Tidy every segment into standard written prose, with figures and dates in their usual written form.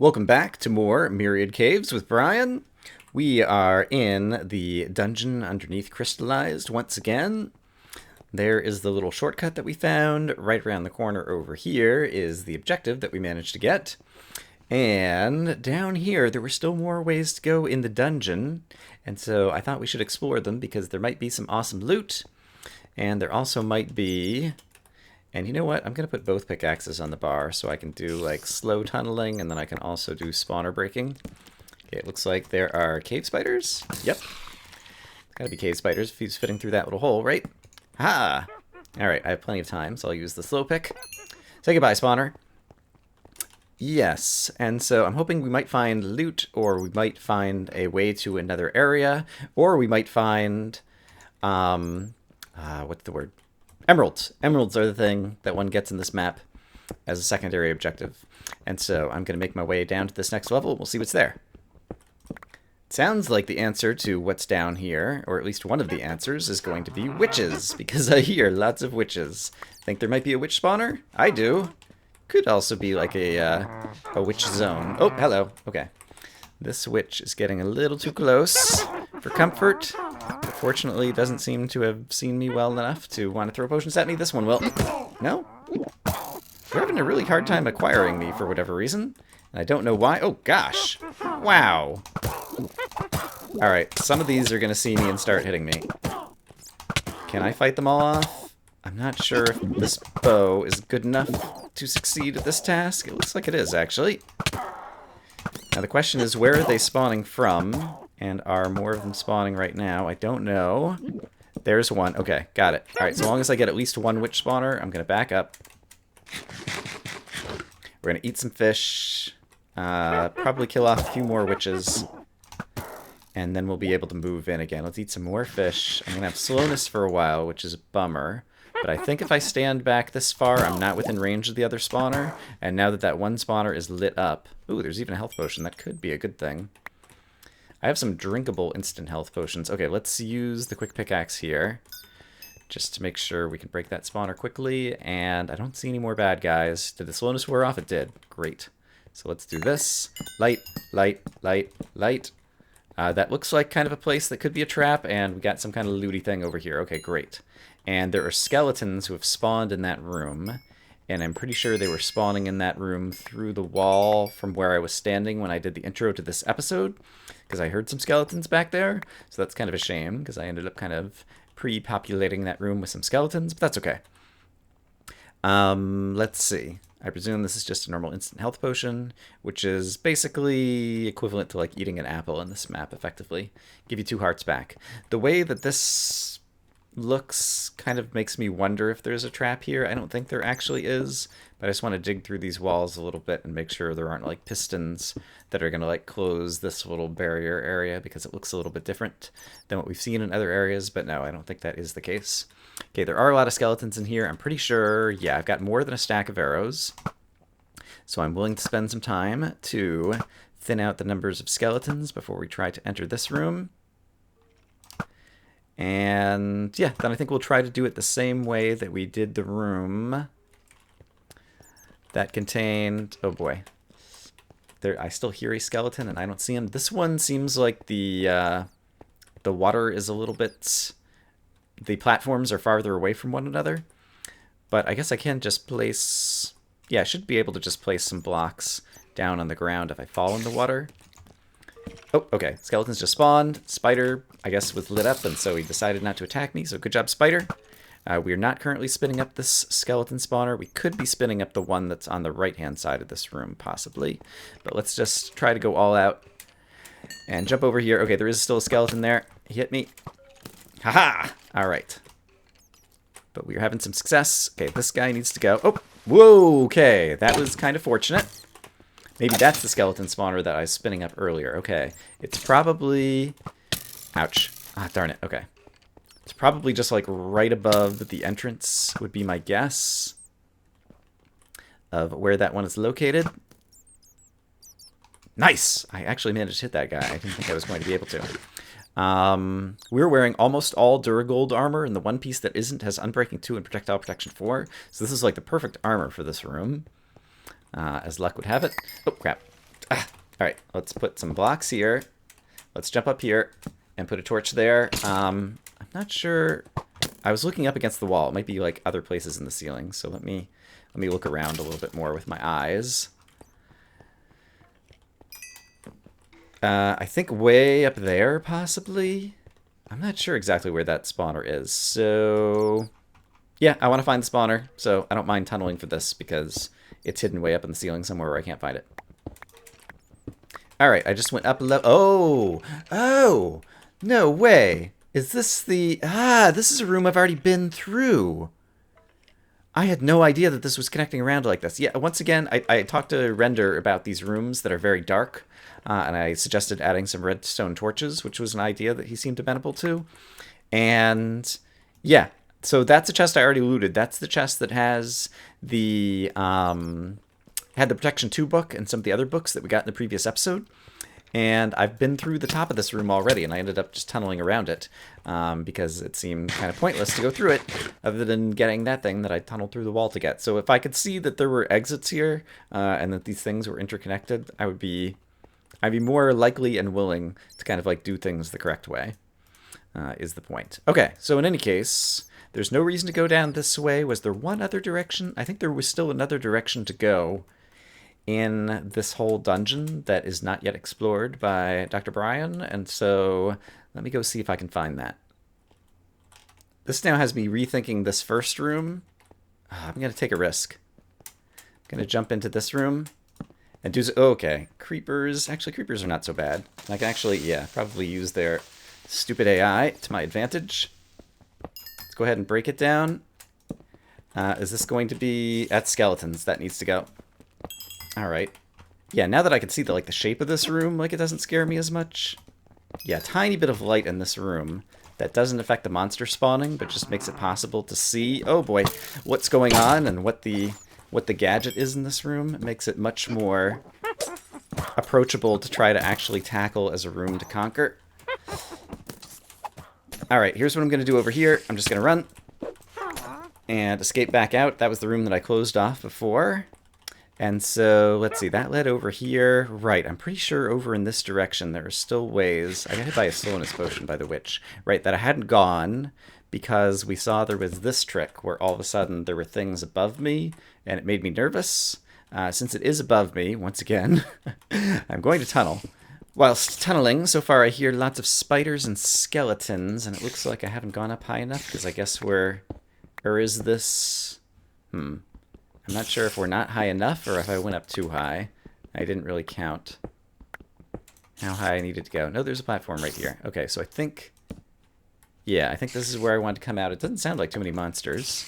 Welcome back to more Myriad Caves with Brian. We are in the dungeon underneath Crystallized once again. There is the little shortcut that we found. Right around the corner over here is the objective that we managed to get. And down here, there were still more ways to go in the dungeon. And so I thought we should explore them because there might be some awesome loot. And there also might be... And you know what? I'm going to put both pickaxes on the bar so I can do like slow tunneling and then I can also do spawner breaking. Okay, it looks like there are cave spiders. Yep. Gotta be cave spiders if he's fitting through that little hole, right? Ha! Alright, I have plenty of time, so I'll use the slow pick. Say goodbye, spawner. Yes, and so I'm hoping we might find loot, or we might find a way to another area, or we might find, what's the word? Emeralds. Emeralds are the thing that one gets in this map as a secondary objective. And so I'm going to make my way down to this next level. We'll see what's there. It sounds like the answer to what's down here, or at least one of the answers, is going to be witches, because I hear lots of witches. Think there might be a witch spawner? I do. Could also be like a witch zone. Oh, hello. Okay. This witch is getting a little too close for comfort. Fortunately, it doesn't seem to have seen me well enough to want to throw potions at me. This one will. No? They're having a really hard time acquiring me for whatever reason. And I don't know why. Oh, gosh. Wow. Alright, some of these are going to see me and start hitting me. Can I fight them all off? I'm not sure if this bow is good enough to succeed at this task. It looks like it is, actually. Now, the question is, where are they spawning from? And are more of them spawning right now? I don't know. There's one. Okay, got it. Alright, so long as I get at least one witch spawner, I'm going to back up. We're going to eat some fish. Probably kill off a few more witches. And then we'll be able to move in again. Let's eat some more fish. I'm going to have slowness for a while, which is a bummer. But I think if I stand back this far, I'm not within range of the other spawner. And now that that one spawner is lit up... Ooh, there's even a health potion. That could be a good thing. I have some drinkable instant health potions. Okay, let's use the quick pickaxe here. Just to make sure we can break that spawner quickly. And I don't see any more bad guys. Did the slowness wear off? It did. Great. So let's do this. Light, light, light, light. That looks like kind of a place that could be a trap. And we got some kind of looty thing over here. Okay, great. And there are skeletons who have spawned in that room. And I'm pretty sure they were spawning in that room through the wall from where I was standing when I did the intro to this episode. Because I heard some skeletons back there. So that's kind of a shame, because I ended up kind of pre-populating that room with some skeletons. But that's okay. Let's see. I presume this is just a normal instant health potion, which is basically equivalent to like eating an apple in this map, effectively. Give you 2 hearts back. The way that this looks kind of makes me wonder if there's a trap here. I don't think there actually is, but I just want to dig through these walls a little bit and make sure there aren't like pistons that are going to like close this little barrier area, because it looks a little bit different than what we've seen in other areas. But no, I don't think that is the case. Okay, there are a lot of skeletons in here. I'm pretty sure, yeah, I've got more than a stack of arrows. So I'm willing to spend some time to thin out the numbers of skeletons before we try to enter this room. And yeah, then I think we'll try to do it the same way that we did the room that contained... Oh boy. I still hear a skeleton and I don't see him. This one seems like the water is a little bit... The platforms are farther away from one another. But I guess I can just place... Yeah, I should be able to just place some blocks down on the ground if I fall in the water. Oh, okay. Skeletons just spawned. Spider, I guess, was lit up, and so he decided not to attack me. So good job, Spider. We are not currently spinning up this skeleton spawner. We could be spinning up the one that's on the right-hand side of this room, possibly. But let's just try to go all out and jump over here. Okay, there is still a skeleton there. He hit me. Haha! All right. But we are having some success. Okay, this guy needs to go. Oh, whoa, okay. That was kind of fortunate. Maybe that's the skeleton spawner that I was spinning up earlier. Okay. It's probably... Ouch. Ah, darn it. Okay. It's probably just like right above the entrance would be my guess of where that one is located. Nice! I actually managed to hit that guy. I didn't think I was going to be able to. We're wearing almost all Duragold armor, and the one piece that isn't has Unbreaking 2 and Projectile Protection 4. So this is like the perfect armor for this room. As luck would have it. Oh, crap. All right, let's put some blocks here. Let's jump up here and put a torch there. I'm not sure. I was looking up against the wall. It might be like other places in the ceiling. So let me look around a little bit more with my eyes. I think way up there, possibly. I'm not sure exactly where that spawner is. So yeah, I want to find the spawner. So I don't mind tunneling for this because it's hidden way up in the ceiling somewhere where I can't find it. All right, I just went up a level. Oh, no way. Is this the... this is a room I've already been through. I had no idea that this was connecting around like this. Yeah, once again, I talked to Render about these rooms that are very dark, and I suggested adding some redstone torches, which was an idea that he seemed amenable to. And yeah, so that's a chest I already looted. That's the chest that has the... had the Protection 2 book and some of the other books that we got in the previous episode. And I've been through the top of this room already, and I ended up just tunneling around it because it seemed kind of pointless to go through it other than getting that thing that I tunneled through the wall to get. So if I could see that there were exits here and that these things were interconnected, I'd be more likely and willing to kind of like do things the correct way, is the point. Okay, so in any case, there's no reason to go down this way. Was there one other direction? I think there was still another direction to go in this whole dungeon that is not yet explored by Dr. Brian, and so let me go see if I can find that. This now has me rethinking this first room. I'm going to take a risk. I'm going to jump into this room and do... okay, creepers. Actually, creepers are not so bad. I can actually, yeah, probably use their stupid AI to my advantage. Let's go ahead and break it down. Is this going to be... That's skeletons. That needs to go. All right. Yeah, now that I can see the shape of this room, it doesn't scare me as much. Yeah, tiny bit of light in this room that doesn't affect the monster spawning, but just makes it possible to see, oh boy, what's going on and what the gadget is in this room. It makes it much more approachable to try to actually tackle as a room to conquer. All right, here's what I'm going to do over here. I'm just going to run and escape back out. That was the room that I closed off before. And so, let's see, that led over here. Right, I'm pretty sure over in this direction there are still ways. I got hit by a slowness potion by the witch. Right, that I hadn't gone because we saw there was this trick where all of a sudden there were things above me and it made me nervous. Since it is above me, once again, I'm going to tunnel. Whilst tunneling, so far I hear lots of spiders and skeletons, and it looks like I haven't gone up high enough because I guess we're... Or is this... I'm not sure if we're not high enough or if I went up too high. I didn't really count how high I needed to go. No, there's a platform right here. Okay, so I think... Yeah, I think this is where I want to come out. It doesn't sound like too many monsters.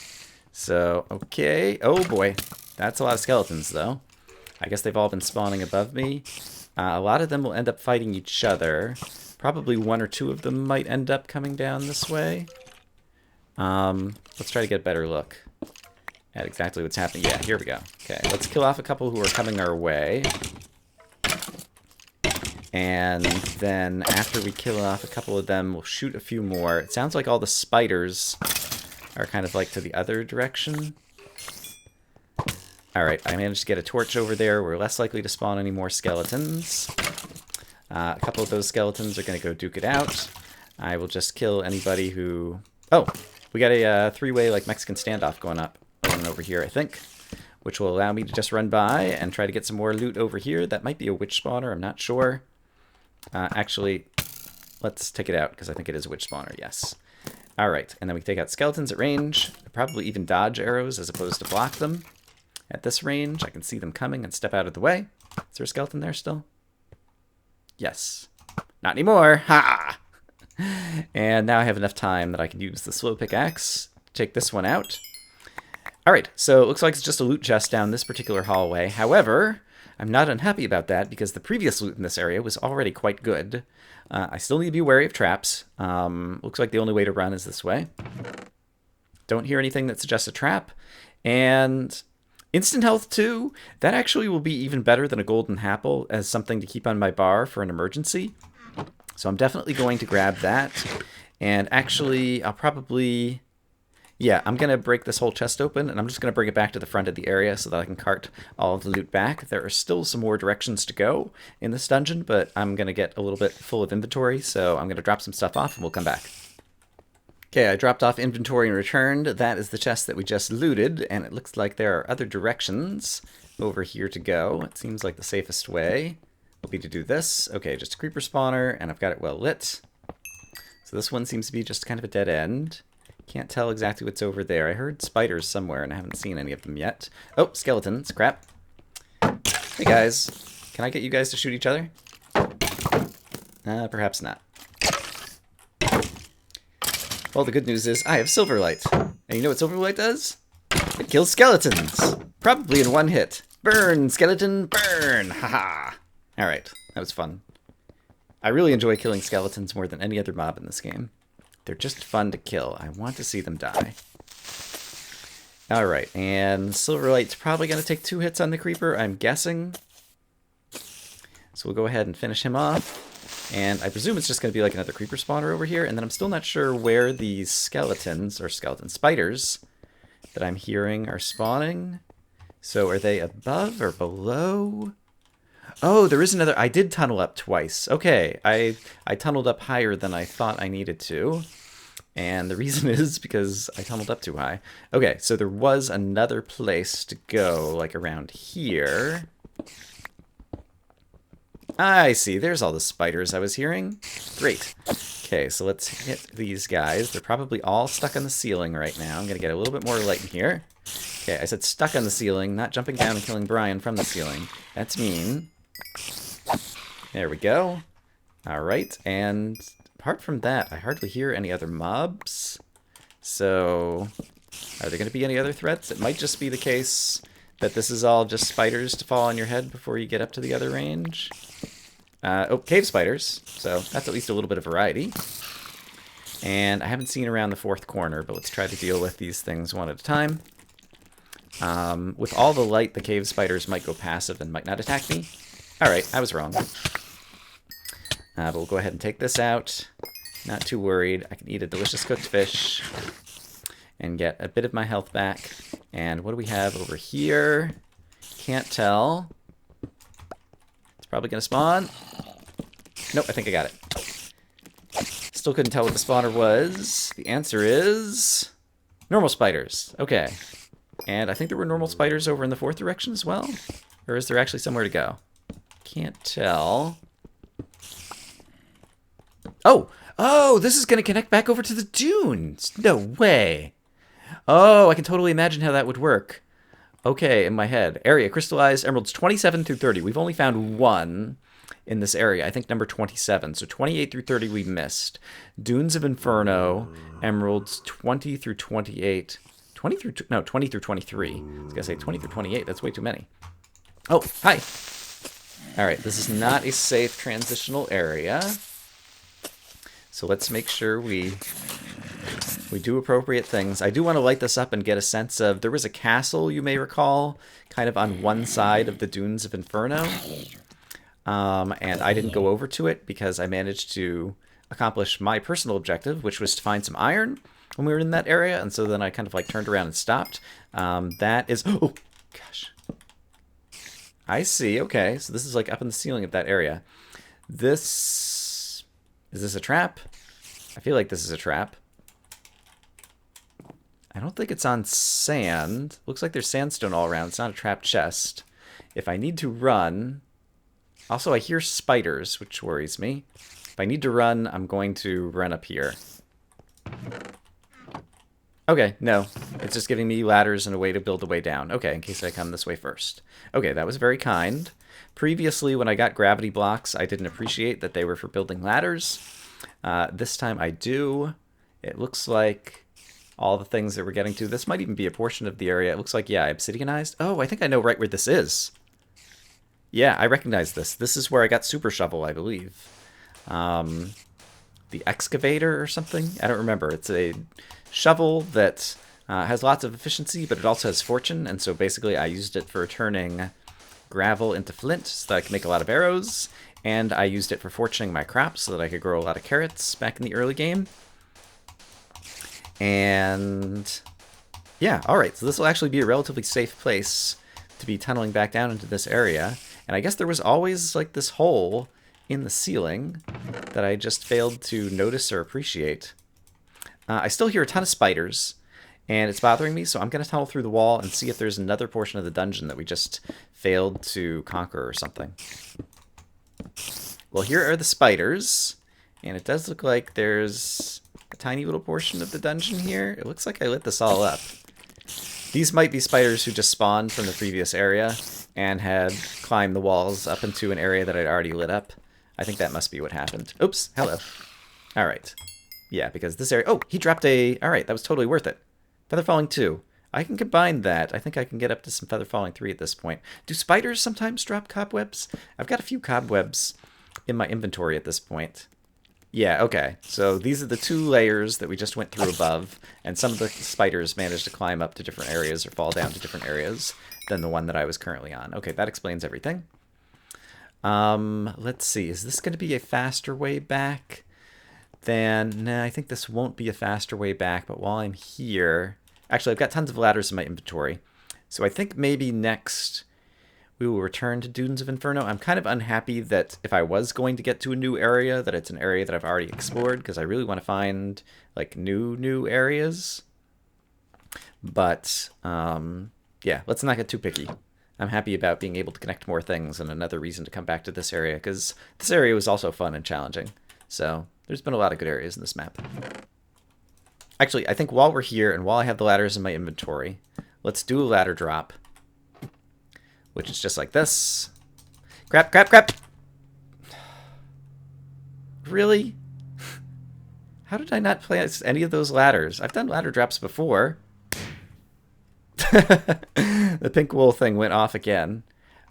So, okay. Oh, boy. That's a lot of skeletons, though. I guess they've all been spawning above me. A lot of them will end up fighting each other. Probably one or two of them might end up coming down this way. Let's try to get a better look at exactly what's happening. Yeah, here we go. Okay, let's kill off a couple who are coming our way. And then after we kill off a couple of them, we'll shoot a few more. It sounds like all the spiders are kind of like to the other direction. Alright, I managed to get a torch over there. We're less likely to spawn any more skeletons. A couple of those skeletons are going to go duke it out. I will just kill anybody who... Oh, we got a three-way Mexican standoff going over here, I think, which will allow me to just run by and try to get some more loot over here. That might be a witch spawner, I'm not sure. Actually, let's take it out, because I think it is a witch spawner, yes. Alright, and then we take out skeletons at range. Probably even dodge arrows as opposed to block them. At this range, I can see them coming and step out of the way. Is there a skeleton there still? Yes. Not anymore! Ha! And now I have enough time that I can use the slow pickaxe to take this one out. Alright, so it looks like it's just a loot chest down this particular hallway. However, I'm not unhappy about that because the previous loot in this area was already quite good. I still need to be wary of traps. Looks like the only way to run is this way. Don't hear anything that suggests a trap. And instant health too. That actually will be even better than a golden apple as something to keep on my bar for an emergency. So I'm definitely going to grab that. And actually, I'll probably... Yeah, I'm going to break this whole chest open, and I'm just going to bring it back to the front of the area so that I can cart all of the loot back. There are still some more directions to go in this dungeon, but I'm going to get a little bit full of inventory, so I'm going to drop some stuff off, and we'll come back. Okay, I dropped off inventory and returned. That is the chest that we just looted, and it looks like there are other directions over here to go. It seems like the safest way will be to do this. Okay, just a creeper spawner, and I've got it well lit. So this one seems to be just kind of a dead end. Can't tell exactly what's over there. I heard spiders somewhere, and I haven't seen any of them yet. Oh, skeletons. Crap. Hey, guys. Can I get you guys to shoot each other? Perhaps not. Well, the good news is I have Silverlight. And you know what Silverlight does? It kills skeletons. Probably in one hit. Burn, skeleton, burn! Haha. Alright, that was fun. I really enjoy killing skeletons more than any other mob in this game. They're just fun to kill. I want to see them die. Alright, and Silverlight's probably going to take 2 hits on the creeper, I'm guessing. So we'll go ahead and finish him off. And I presume it's just going to be like another creeper spawner over here. And then I'm still not sure where these skeletons, or skeleton spiders, that I'm hearing are spawning. So are they above or below? Oh, there is another. I did tunnel up twice. Okay, I tunneled up higher than I thought I needed to. And the reason is because I tunneled up too high. Okay, so there was another place to go, like around here. I see, there's all the spiders I was hearing. Great. Okay, so let's hit these guys. They're probably all stuck on the ceiling right now. I'm going to get a little bit more light in here. Okay, I said stuck on the ceiling, not jumping down and killing Brian from the ceiling. That's mean. There we go. Alright, and apart from that, I hardly hear any other mobs. So, are there going to be any other threats? It might just be the case that this is all just spiders to fall on your head before you get up to the other range. Oh, cave spiders. So that's at least a little bit of variety. And I haven't seen around the 4th corner, but let's try to deal with these things one at a time. With all the light, the cave spiders might go passive and might not attack me. Alright, I was wrong. But we'll go ahead and take this out. Not too worried. I can eat a delicious cooked fish and get a bit of my health back. And what do we have over here? Can't tell. It's probably going to spawn. Nope, I think I got it. Still couldn't tell what the spawner was. The answer is normal spiders. Okay. And I think there were normal spiders over in the 4th direction as well. Or is there actually somewhere to go? Can't tell. Oh! Oh, this is going to connect back over to the dunes. No way. Oh, I can totally imagine how that would work. Okay, in my head. Area, crystallized emeralds 27 through 30. We've only found 1 in this area. I think number 27. So 28 through 30 we missed. Dunes of Inferno, emeralds 20 through 28. 20 through 23. I was going to say 20 through 28. That's way too many. Oh, hi. All right, this is not a safe transitional area. So let's make sure we do appropriate things. I do want to light this up and get a sense of... There was a castle, you may recall, kind of on one side of the Dunes of Inferno. And I didn't go over to it because I managed to accomplish my personal objective, which was to find some iron when we were in that area. And so then I kind of like turned around and stopped. That is... Oh, gosh. I see. Okay, so this is like up in the ceiling of that area. This... Is this a trap? I feel like this is a trap. I don't think it's on sand. Looks like there's sandstone all around. It's not a trapped chest. If I need to run... Also, I hear spiders, which worries me. If I need to run, I'm going to run up here. Okay, no. It's just giving me ladders and a way to build a way down. Okay, in case I come this way first. Okay, that was very kind. Previously, when I got gravity blocks, I didn't appreciate that they were for building ladders. This time I do. It looks like all the things that we're getting to. This might even be a portion of the area. It looks like, yeah, obsidianized. Oh, I think I know right where this is. Yeah, I recognize this. This is where I got Super Shovel, I believe. The excavator or something? I don't remember. It's a shovel that has lots of efficiency, but it also has fortune. And so basically I used it for turning gravel into flint so that I could make a lot of arrows. And I used it for fortuning my crops so that I could grow a lot of carrots back in the early game. And yeah, all right. So this will actually be a relatively safe place to be tunneling back down into this area. And I guess there was always like this hole in the ceiling that I just failed to notice or appreciate. I still hear a ton of spiders, and it's bothering me, so I'm going to tunnel through the wall and see if there's another portion of the dungeon that we just failed to conquer or something. Well, here are the spiders, and it does look like there's a tiny little portion of the dungeon here. It looks like I lit this all up. These might be spiders who just spawned from the previous area and had climbed the walls up into an area that I'd already lit up. I think that must be what happened. Oops, hello. All right. Yeah, because this area... Oh, he dropped a... All right, that was totally worth it. Feather Falling 2. I can combine that. I think I can get up to some Feather Falling 3 at this point. Do spiders sometimes drop cobwebs? I've got a few cobwebs in my inventory at this point. Yeah, okay. So these are the 2 layers that we just went through above, and some of the spiders managed to climb up to different areas or fall down to different areas than the one that I was currently on. Okay, that explains everything. Let's see. Is this going to be a faster way back? Then, nah, I think this won't be a faster way back, but while I'm here... Actually, I've got tons of ladders in my inventory. So I think maybe next we will return to Dunes of Inferno. I'm kind of unhappy that if I was going to get to a new area, that it's an area that I've already explored, because I really want to find, like, new areas. But, yeah, let's not get too picky. I'm happy about being able to connect more things, and another reason to come back to this area, because this area was also fun and challenging. So... There's been a lot of good areas in this map. Actually, I think while we're here and while I have the ladders in my inventory, let's do a ladder drop. Which is just like this. Crap, crap, crap! Really? How did I not place any of those ladders? I've done ladder drops before. The pink wool thing went off again.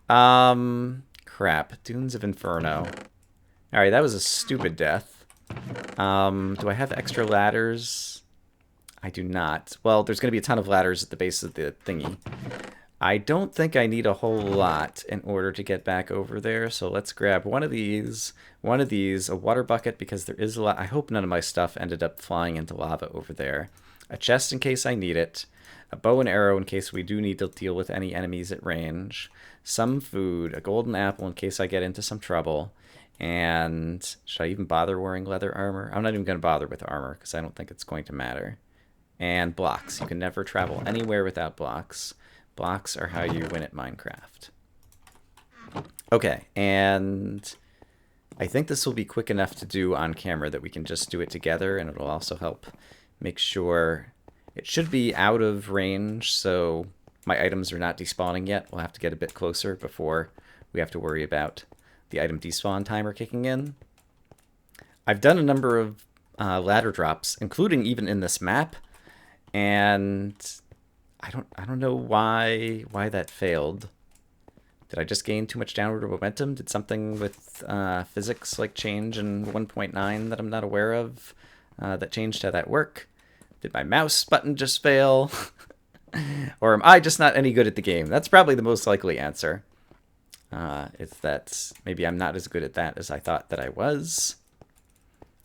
Crap. Dunes of Inferno. Alright, that was a stupid death. Do I have extra ladders? I do not. Well, there's going to be a ton of ladders at the base of the thingy. I don't think I need a whole lot in order to get back over there, so let's grab one of these, a water bucket, because there is a lot. I hope none of my stuff ended up flying into lava over there. A chest in case I need it. A bow and arrow in case we do need to deal with any enemies at range. Some food. A golden apple in case I get into some trouble. And should I even bother wearing leather armor? I'm not even going to bother with armor because I don't think it's going to matter. And blocks. You can never travel anywhere without blocks. Blocks are how you win at Minecraft. Okay, and I think this will be quick enough to do on camera that we can just do it together, and it'll also help make sure it should be out of range, so my items are not despawning yet. We'll have to get a bit closer before we have to worry about the item despawn timer kicking in. I've done a number of ladder drops, including even in this map, and I don't know why that failed. Did I just gain too much downward momentum? Did something with physics like change in 1.9 that I'm not aware of that changed how that work? Did my mouse button just fail? Or am I just not any good at the game? That's probably the most likely answer. It's that maybe I'm not as good at that as I thought that I was.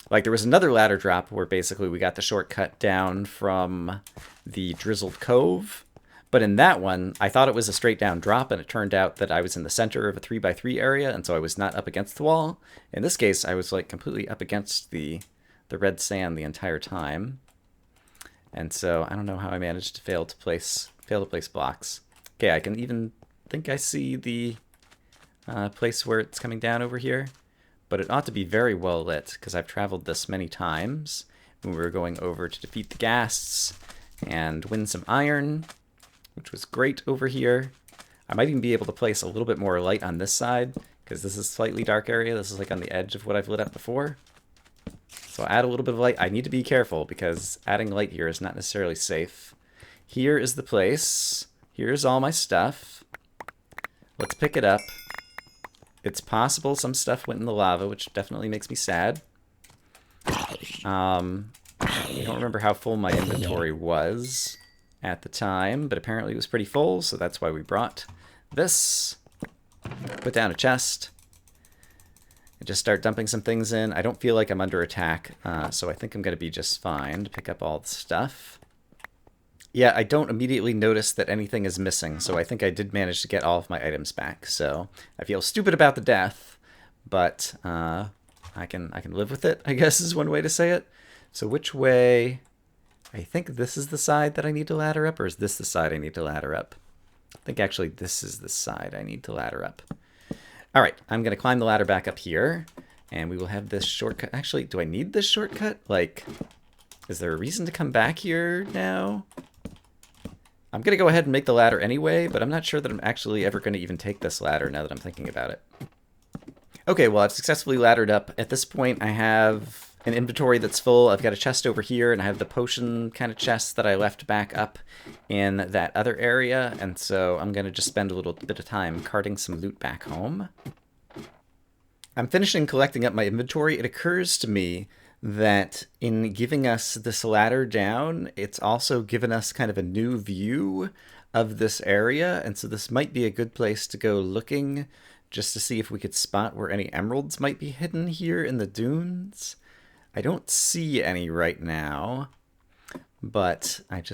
Like, there was another ladder drop where basically we got the shortcut down from the Drizzled Cove. But in that one, I thought it was a straight down drop, and it turned out that I was in the center of a 3x3 area, and so I was not up against the wall. In this case, I was like completely up against the red sand the entire time. And so I don't know how I managed to fail to place blocks. Okay, I can even think I see the place where it's coming down over here, but it ought to be very well lit because I've traveled this many times when we were going over to defeat the ghasts and win some iron, which was great over here. I might even be able to place a little bit more light on this side because this is a slightly dark area. This is like on the edge of what I've lit up before. So I'll add a little bit of light. I need to be careful because adding light here is not necessarily safe. Here is the place. Here's all my stuff. Let's pick it up. It's possible some stuff went in the lava, which definitely makes me sad. I don't remember how full my inventory was at the time, but apparently it was pretty full, so that's why we brought this. Put down a chest. and just start dumping some things in. I don't feel like I'm under attack, so I think I'm going to be just fine to pick up all the stuff. Yeah, I don't immediately notice that anything is missing, so I think I did manage to get all of my items back. So I feel stupid about the death, but I can live with it, I guess is one way to say it. So which way? I think this is the side that I need to ladder up, or is this the side I need to ladder up? I think actually this is the side I need to ladder up. All right, I'm going to climb the ladder back up here, and we will have this shortcut. Actually, do I need this shortcut? Like, is there a reason to come back here now? I'm going to go ahead and make the ladder anyway, but I'm not sure that I'm actually ever going to even take this ladder now that I'm thinking about it. Okay, well, I've successfully laddered up. At this point, I have an inventory that's full. I've got a chest over here, and I have the potion kind of chest that I left back up in that other area, and so I'm going to just spend a little bit of time carting some loot back home. I'm finishing collecting up my inventory. It occurs to me that in giving us this ladder down, it's also given us kind of a new view of this area, and so this might be a good place to go looking just to see if we could spot where any emeralds might be hidden here in the dunes. I don't see any right now, but it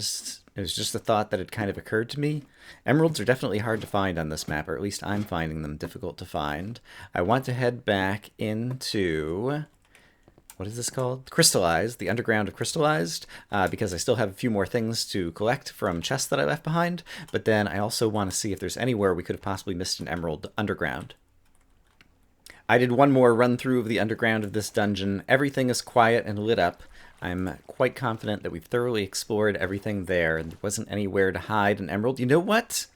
was just a thought that had kind of occurred to me. Emeralds are definitely hard to find on this map, or at least I'm finding them difficult to find. I want to head back into, what is this called? Crystallized, the underground of Crystallized, because I still have a few more things to collect from chests that I left behind, but then I also want to see if there's anywhere we could have possibly missed an emerald underground. I did one more run through of the underground of this dungeon. Everything is quiet and lit up. I'm quite confident that we've thoroughly explored everything there, and there wasn't anywhere to hide an emerald. You know what?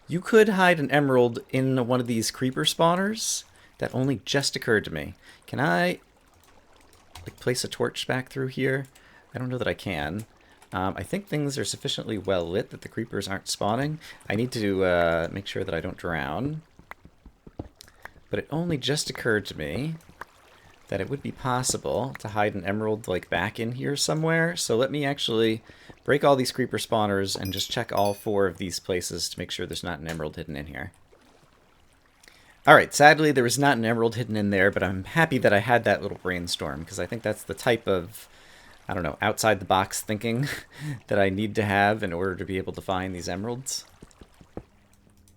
You could hide an emerald in one of these creeper spawners. That only just occurred to me. Can I place a torch back through here? I don't know that I can. I think things are sufficiently well lit that the creepers aren't spawning. I need to make sure that I don't drown. But it only just occurred to me that it would be possible to hide an emerald like back in here somewhere. So let me actually break all these creeper spawners and just check all 4 of these places to make sure there's not an emerald hidden in here. Alright, sadly there was not an emerald hidden in there, but I'm happy that I had that little brainstorm, because I think that's the type of, I don't know, outside the box thinking that I need to have in order to be able to find these emeralds.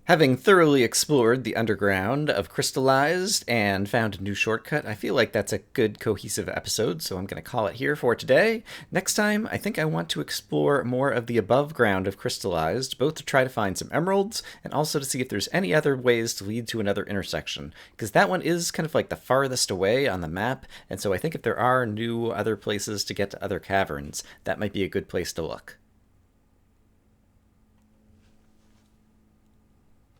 Having thoroughly explored the underground of Crystallized and found a new shortcut, I feel like that's a good cohesive episode, so I'm going to call it here for today. Next time, I think I want to explore more of the above ground of Crystallized, both to try to find some emeralds and also to see if there's any other ways to lead to another intersection, because that one is kind of like the farthest away on the map, and so I think if there are new other places to get to other caverns, that might be a good place to look.